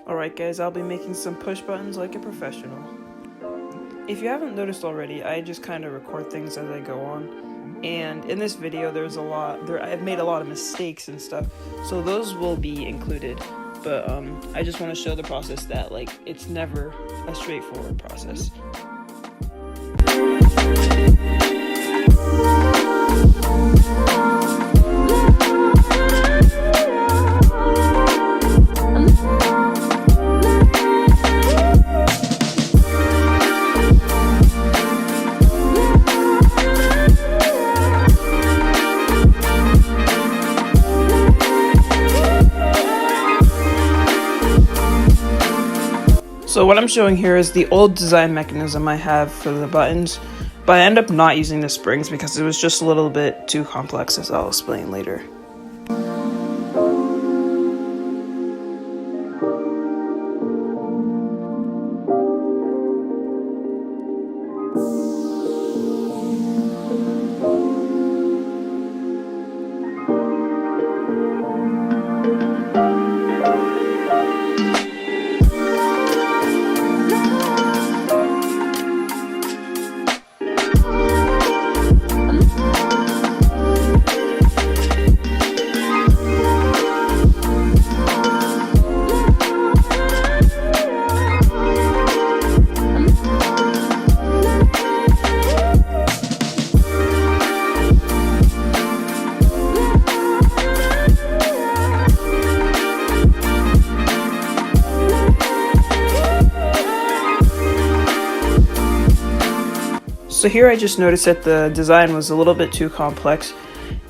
Alright guys, I'll be making some push buttons like a professional. If you haven't noticed already, I just kind of record things as I go on. And in this video, I've made a lot of mistakes and stuff, so those will be included. But I just want to show the process that it's never a straightforward process. So what I'm showing here is the old design mechanism I have for the buttons, but I end up not using the springs because it was just a little bit too complex, as I'll explain later. So here I just noticed that the design was a little bit too complex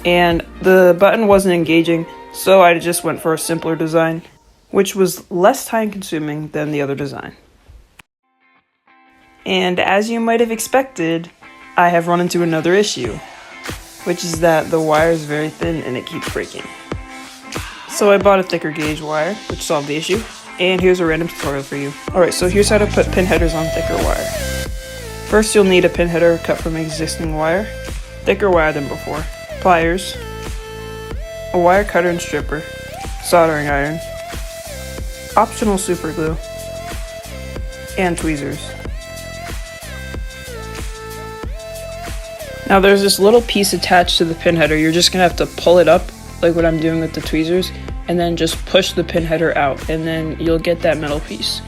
and the button wasn't engaging, so I just went for a simpler design, which was less time consuming than the other design. And as you might have expected, I have run into another issue, which is that the wire is very thin and it keeps breaking. So I bought a thicker gauge wire, which solved the issue, and here's a random tutorial for you. Alright, so here's how to put pin headers on thicker wire. First, you'll need a pin header cut from existing wire, thicker wire than before, pliers, a wire cutter and stripper, soldering iron, optional super glue, and tweezers. Now there's this little piece attached to the pin header. You're just gonna have to pull it up like what I'm doing with the tweezers, and then just push the pin header out, and then you'll get that metal piece.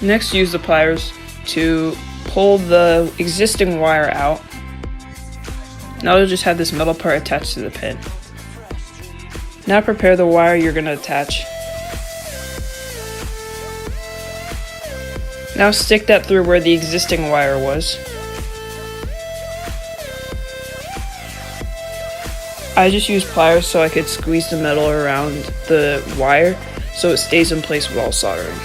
Next, use the pliers to pull the existing wire out. Now you'll just have this metal part attached to the pin. Now prepare the wire you're going to attach. Now stick that through where the existing wire was. I just used pliers so I could squeeze the metal around the wire so it stays in place while soldering.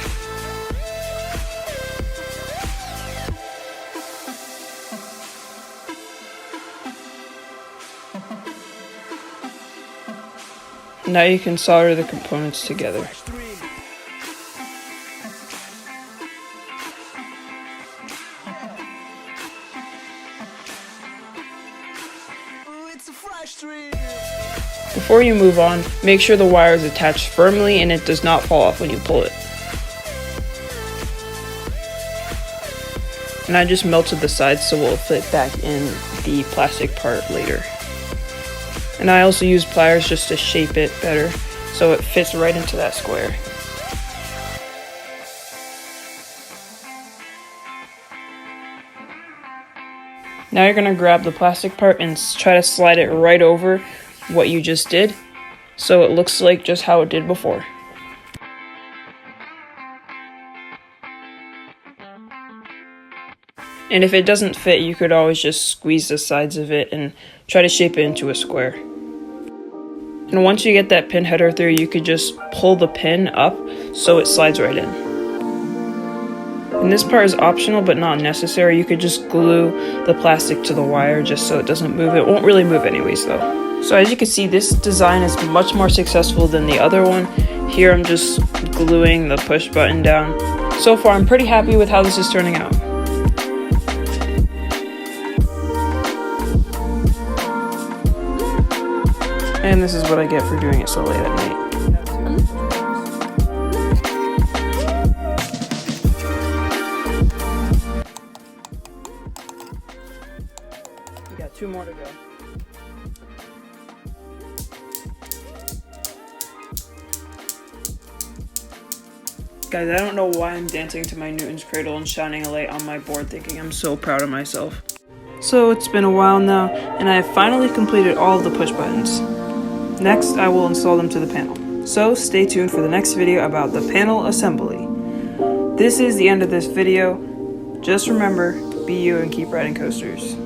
Now you can solder the components together. Before you move on, make sure the wire is attached firmly and it does not fall off when you pull it. And I just melted the sides so it will fit back in the plastic part later. And I also use pliers just to shape it better so it fits right into that square. Now you're going to grab the plastic part and try to slide it right over what you just did so it looks like just how it did before. And if it doesn't fit, you could always just squeeze the sides of it and try to shape it into a square. And once you get that pin header through, you could just pull the pin up so it slides right in. And this part is optional but not necessary. You could just glue the plastic to the wire just so it doesn't move. It won't really move anyways though. So as you can see, this design is much more successful than the other one. Here I'm just gluing the push button down. So far I'm pretty happy with how this is turning out. And this is what I get for doing it so late at night. Guys, I don't know why I'm dancing to my Newton's Cradle and shining a light on my board thinking I'm so proud of myself. So it's been a while now, and I have finally completed all of the push buttons. Next, I will install them to the panel. So stay tuned for the next video about the panel assembly. This is the end of this video. Just remember, be you and keep riding coasters.